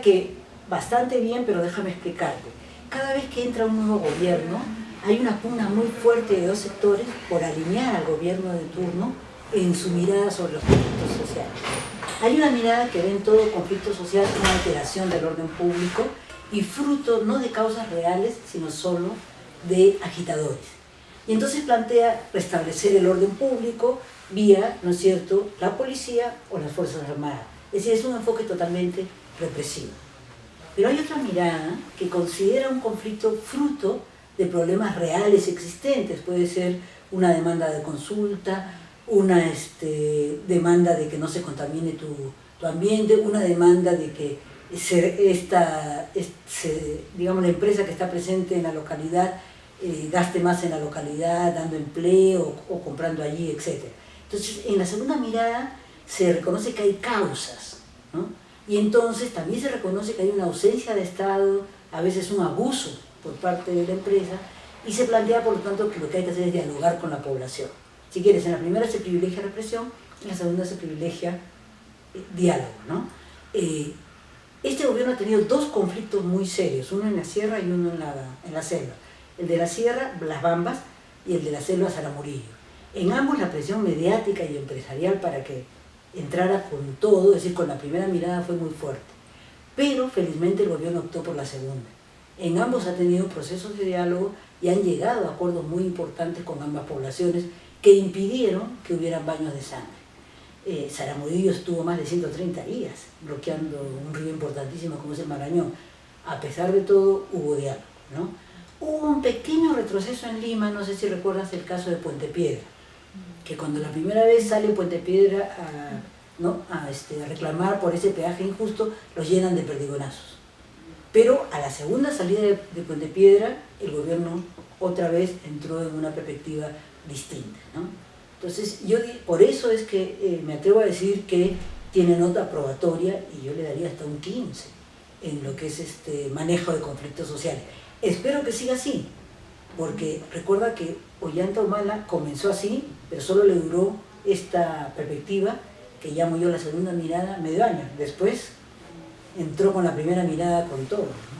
Que bastante bien, pero déjame explicarte. Cada vez que entra un nuevo gobierno, hay una pugna muy fuerte de dos sectores por alinear al gobierno de turno en su mirada sobre los conflictos sociales. Hay una mirada que ve en todo conflicto social una alteración del orden público y fruto no de causas reales, sino solo de agitadores. Y entonces plantea restablecer el orden público vía, ¿no es cierto?, la policía o las Fuerzas Armadas. Es decir, es un enfoque totalmente represivo. Pero hay otra mirada que considera un conflicto fruto de problemas reales existentes. Puede ser una demanda de consulta, una demanda de que no se contamine tu ambiente, una demanda de que digamos, la empresa que está presente en la localidad gaste más en la localidad, dando empleo o comprando allí, etc. Entonces, en la segunda mirada se reconoce que hay causas, ¿no? Y entonces también se reconoce que hay una ausencia de Estado, a veces un abuso por parte de la empresa, y se plantea, por lo tanto, que lo que hay que hacer es dialogar con la población. Si quieres, en la primera se privilegia represión, en la segunda se privilegia diálogo, ¿no? Este gobierno ha tenido dos conflictos muy serios, uno en la sierra y uno en la selva. El de la sierra, Las Bambas, y el de la selva, Zaramurillo. En ambos la presión mediática y empresarial para que entrara con todo, es decir, con la primera mirada fue muy fuerte. Pero felizmente el gobierno optó por la segunda. En ambos ha tenido procesos de diálogo y han llegado a acuerdos muy importantes con ambas poblaciones que impidieron que hubieran baños de sangre. Zaramurillo estuvo más de 130 días bloqueando un río importantísimo como es el Marañón. A pesar de todo, hubo diálogo, ¿no? Hubo un pequeño retroceso en Lima, no sé si recuerdas el caso de Puente Piedra, que cuando la primera vez sale Puente Piedra a reclamar por ese peaje injusto, los llenan de perdigonazos. Pero a la segunda salida de Puente Piedra, el gobierno otra vez entró en una perspectiva distinta, ¿no? Entonces, por eso es que me atrevo a decir que tiene nota probatoria, y yo le daría hasta un 15 en lo que es manejo de conflictos sociales. Espero que siga así, porque recuerda que Ollanta Humala comenzó así, pero solo le duró esta perspectiva, que llamo yo la segunda mirada, medio año. Después entró con la primera mirada con todo, ¿no?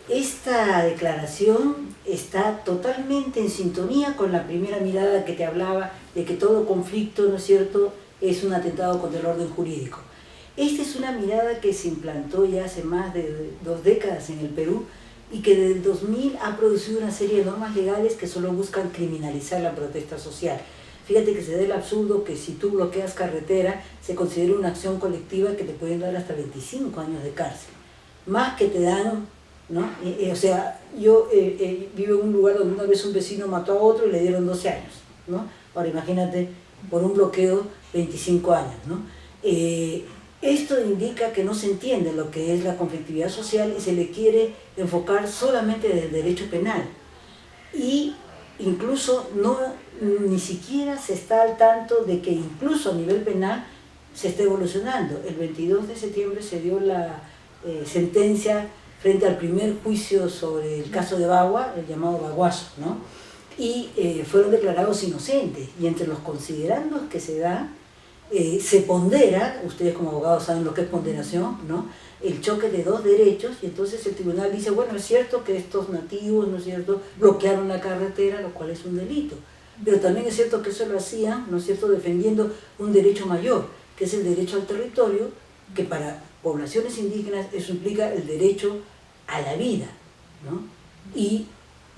Esta declaración está totalmente en sintonía con la primera mirada que te hablaba de que todo conflicto, ¿no es cierto?, es un atentado contra el orden jurídico. Esta es una mirada que se implantó ya hace más de 2 décadas en el Perú y que desde el 2000 ha producido una serie de normas legales que solo buscan criminalizar la protesta social. Fíjate que se da el absurdo que si tú bloqueas carretera se considera una acción colectiva que te pueden dar hasta 25 años de cárcel, más que te dan, ¿no? O sea, yo vivo en un lugar donde una vez un vecino mató a otro y le dieron 12 años, ¿no? Ahora imagínate, por un bloqueo, 25 años, ¿no? Esto indica que no se entiende lo que es la conflictividad social y se le quiere enfocar solamente desde el derecho penal. Y incluso ni siquiera se está al tanto de que incluso a nivel penal se está evolucionando. El 22 de septiembre se dio la sentencia frente al primer juicio sobre el caso de Bagua, el llamado Baguazo, ¿no? Y fueron declarados inocentes, y entre los considerandos que se da se pondera, ustedes como abogados saben lo que es ponderación, ¿no? El choque de dos derechos, y entonces el tribunal dice, bueno, es cierto que estos nativos, ¿no es cierto?, bloquearon la carretera, lo cual es un delito, pero también es cierto que eso lo hacían, ¿no es cierto?, defendiendo un derecho mayor, que es el derecho al territorio, que para poblaciones indígenas eso implica el derecho a la vida, ¿no? Y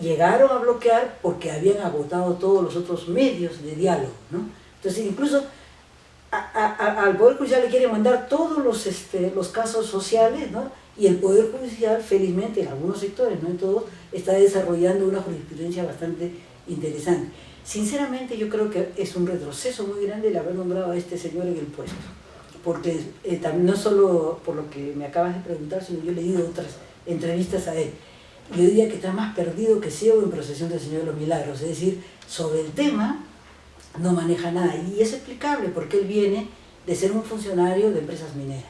llegaron a bloquear porque habían agotado todos los otros medios de diálogo, ¿no? Entonces incluso al Poder Judicial le quieren mandar todos los casos sociales, ¿no? Y el Poder Judicial, felizmente, en algunos sectores, no en todos, está desarrollando una jurisprudencia bastante interesante. Sinceramente, yo creo que es un retroceso muy grande el haber nombrado a este señor en el puesto, porque también, no solo por lo que me acabas de preguntar, sino yo he leído otras entrevistas a él. Yo diría que está más perdido que ciego en Procesión del Señor de los Milagros, es decir, sobre el tema no maneja nada, y es explicable porque él viene de ser un funcionario de empresas mineras.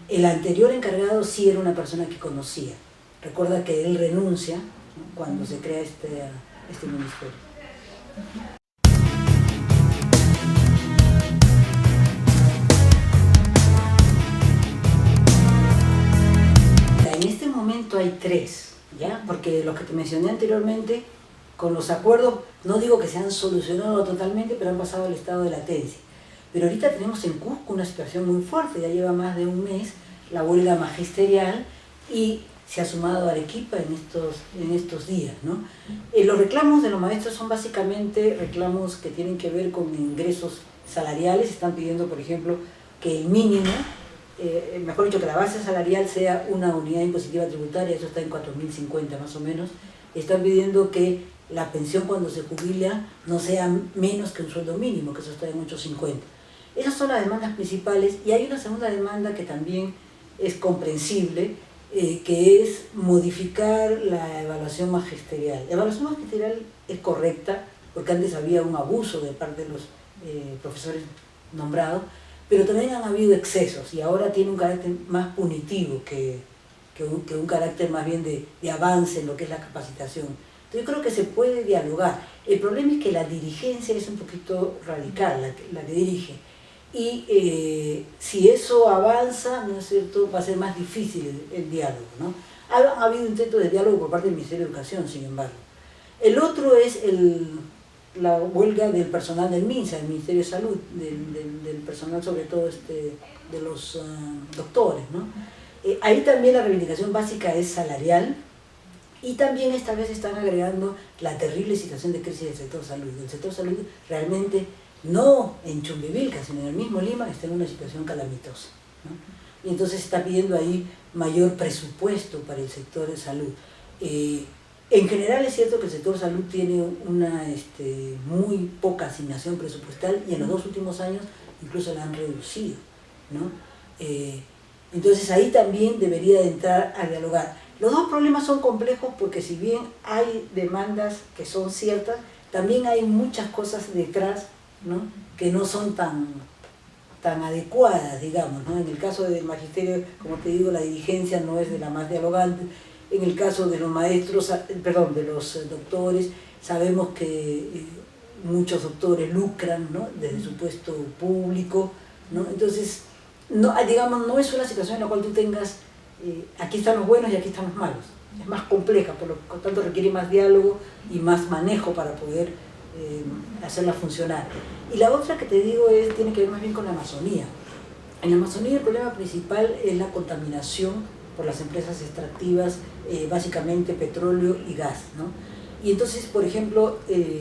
El anterior encargado sí era una persona que conocía. Recuerda que él renuncia, ¿no?, cuando se crea este ministerio. En este momento hay tres, ¿ya? Porque los que te mencioné anteriormente, con los acuerdos, no digo que se han solucionado totalmente, pero han pasado al estado de latencia. Pero ahorita tenemos en Cusco una situación muy fuerte, ya lleva más de un mes la huelga magisterial y se ha sumado a Arequipa en estos días, ¿no? Los reclamos de los maestros son básicamente reclamos que tienen que ver con ingresos salariales. Están pidiendo, por ejemplo, que el mínimo, mejor dicho, que la base salarial sea una unidad impositiva tributaria, eso está en 4.050 más o menos. Están pidiendo que la pensión cuando se jubila no sea menos que un sueldo mínimo, que eso está en 8.50. Esas son las demandas principales, y hay una segunda demanda que también es comprensible, que es modificar la evaluación magisterial. La evaluación magisterial es correcta, porque antes había un abuso de parte de los profesores nombrados, pero también han habido excesos, y ahora tiene un carácter más punitivo que un carácter más bien de avance en lo que es la capacitación. Entonces yo creo que se puede dialogar. El problema es que la dirigencia es un poquito radical, la que dirige. Y si eso avanza, ¿no es cierto?, va a ser más difícil el diálogo, ¿no? Ha habido intentos de diálogo por parte del Ministerio de Educación, sin embargo. El otro es la huelga del personal del MINSA, del Ministerio de Salud, del personal sobre todo de los doctores, ¿no? Ahí también la reivindicación básica es salarial, y también esta vez están agregando la terrible situación de crisis del sector salud. El sector salud realmente, no en Chumbivilca, sino en el mismo Lima, está en una situación calamitosa, ¿no? Y entonces se está pidiendo ahí mayor presupuesto para el sector de salud. En general es cierto que el sector salud tiene una muy poca asignación presupuestal, y en los 2 últimos años incluso la han reducido, ¿no? Entonces ahí también debería de entrar a dialogar. Los dos problemas son complejos porque si bien hay demandas que son ciertas, también hay muchas cosas detrás, ¿no?, que no son tan adecuadas, digamos, ¿no? En el caso del magisterio, como te digo, la dirigencia no es de la más dialogante. En el caso de los maestros, perdón, de los doctores, sabemos que muchos doctores lucran, ¿no?, desde su puesto público, ¿no? Entonces, no, digamos, no es una situación en la cual tú tengas aquí están los buenos y aquí están los malos. Es más compleja, por lo tanto requiere más diálogo y más manejo para poder hacerla funcionar. Y la otra que te digo tiene que ver más bien con la Amazonía. En la Amazonía el problema principal es la contaminación por las empresas extractivas, básicamente petróleo y gas, ¿no? Y entonces, por ejemplo,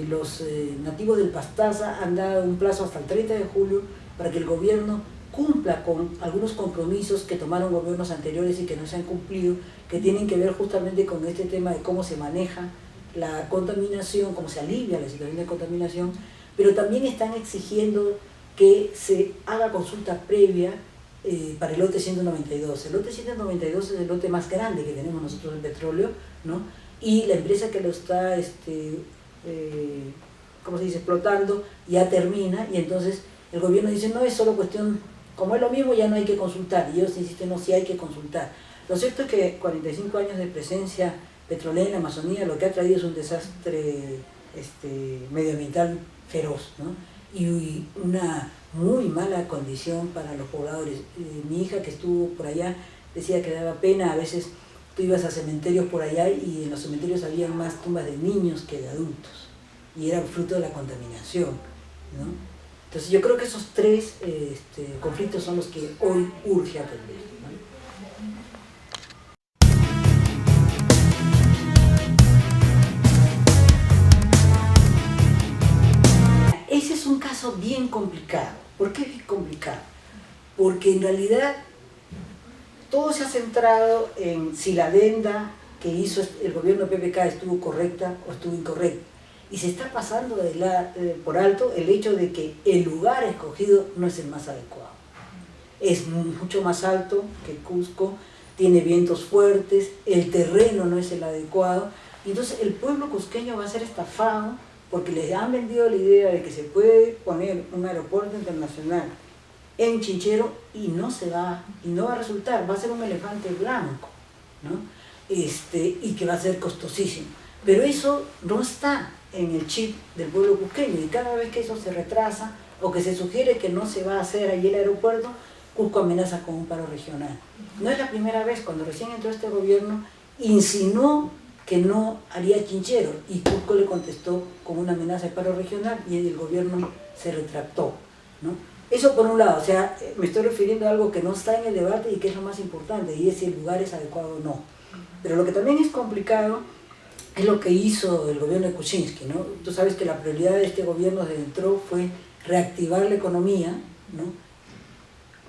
los nativos del Pastaza han dado un plazo hasta el 30 de julio para que el gobierno cumpla con algunos compromisos que tomaron gobiernos anteriores y que no se han cumplido, que tienen que ver justamente con este tema de cómo se maneja la contaminación, cómo se alivia la situación de contaminación, pero también están exigiendo que se haga consulta previa para el lote 192. El lote 192 es el lote más grande que tenemos nosotros en petróleo, ¿no? Y la empresa que lo está ¿cómo se dice?, explotando, ya termina, y entonces el gobierno dice, no es solo cuestión, como es lo mismo, ya no hay que consultar, y ellos insisten, no, sí hay que consultar. Lo cierto es que 45 años de presencia petrolera en la Amazonía lo que ha traído es un desastre medioambiental feroz, ¿no? Y una muy mala condición para los pobladores. Mi hija que estuvo por allá decía que daba pena, a veces tú ibas a cementerios por allá y en los cementerios había más tumbas de niños que de adultos, y era fruto de la contaminación, ¿no? Entonces yo creo que esos tres conflictos son los que hoy urge atender, ¿no? Ese es un caso bien complicado. ¿Por qué es complicado? Porque en realidad todo se ha centrado en si la adenda que hizo el gobierno PPK estuvo correcta o estuvo incorrecta. Y se está pasando por alto el hecho de que el lugar escogido no es el más adecuado. Es mucho más alto que Cusco, tiene vientos fuertes, el terreno no es el adecuado. Y entonces el pueblo cusqueño va a ser estafado porque les han vendido la idea de que se puede poner un aeropuerto internacional en Chinchero y no va a resultar, va a ser un elefante blanco, ¿no? Y que va a ser costosísimo. Pero eso no está en el chip del pueblo cusqueño, y cada vez que eso se retrasa o que se sugiere que no se va a hacer allí el aeropuerto, Cusco amenaza con un paro regional. No es la primera vez. Cuando recién entró este gobierno insinuó que no haría Chinchero y Cusco le contestó con una amenaza de paro regional y el gobierno se retractó, ¿no? Eso por un lado, o sea, me estoy refiriendo a algo que no está en el debate y que es lo más importante, y es si el lugar es adecuado o no. Pero lo que también es complicado es lo que hizo el gobierno de Kuczynski, ¿no? Tú sabes que la prioridad de este gobierno desde que entró fue reactivar la economía, ¿no?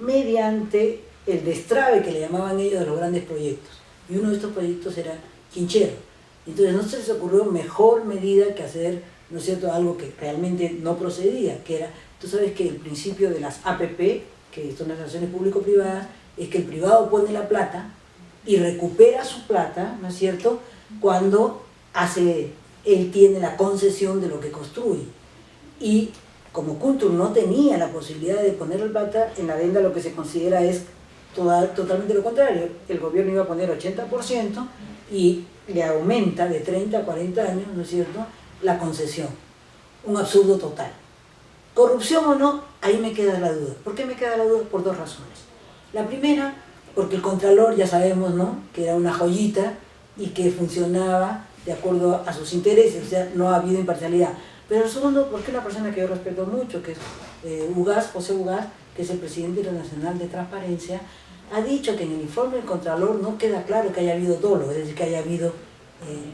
Mediante el destrave que le llamaban ellos de los grandes proyectos. Y uno de estos proyectos era Chinchero. Entonces no se les ocurrió mejor medida que hacer, ¿no es cierto?, algo que realmente no procedía, que era, tú sabes que el principio de las APP, que son las relaciones público-privadas, es que el privado pone la plata y recupera su plata, ¿no es cierto?, cuando él tiene la concesión de lo que construye. Y como Kuntur no tenía la posibilidad de poner la plata, en la adenda lo que se considera es totalmente lo contrario. El gobierno iba a poner 80% y le aumenta de 30 a 40 años, ¿no es cierto?, la concesión. Un absurdo total. ¿Corrupción o no? Ahí me queda la duda. ¿Por qué me queda la duda? Por dos razones. La primera, porque el Contralor ya sabemos, ¿no?, que era una joyita y que funcionaba de acuerdo a sus intereses, o sea, no ha habido imparcialidad. Pero el segundo, porque una persona que yo respeto mucho, que es José Ugaz, que es el presidente internacional de Transparencia, ha dicho que en el informe del Contralor no queda claro que haya habido dolo, es decir, que haya habido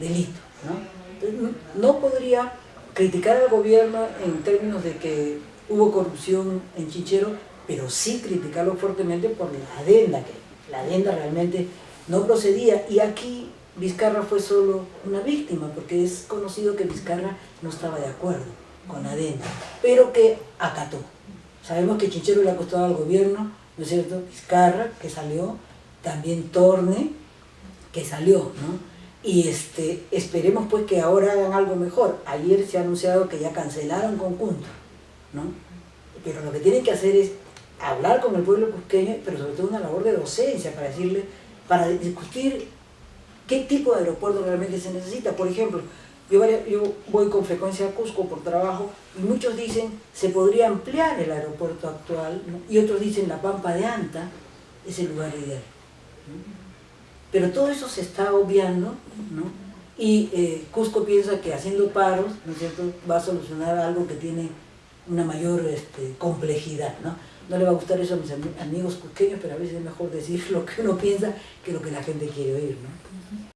delito, ¿no? Entonces, no podría criticar al gobierno en términos de que hubo corrupción en Chinchero, pero sí criticarlo fuertemente por la adenda, que la adenda realmente no procedía. Y aquí Vizcarra fue solo una víctima, porque es conocido que Vizcarra no estaba de acuerdo con la adenda, pero que acató. Sabemos que Chinchero le ha costado al gobierno, ¿no es cierto?, Vizcarra, que salió, también Torne, que salió, ¿no? Y esperemos pues que ahora hagan algo mejor. Ayer se ha anunciado que ya cancelaron conjunto, ¿no? Pero lo que tienen que hacer es hablar con el pueblo cusqueño, pero sobre todo una labor de docencia para discutir qué tipo de aeropuerto realmente se necesita. Por ejemplo, yo voy con frecuencia a Cusco por trabajo y muchos dicen se podría ampliar el aeropuerto actual, ¿no? Y otros dicen la Pampa de Anta es el lugar ideal, ¿no? Pero todo eso se está obviando, ¿no? Y Cusco piensa que haciendo paros, ¿no es cierto?, va a solucionar algo que tiene una mayor complejidad, ¿no? No le va a gustar eso a mis amigos cusqueños, pero a veces es mejor decir lo que uno piensa que lo que la gente quiere oír, ¿no?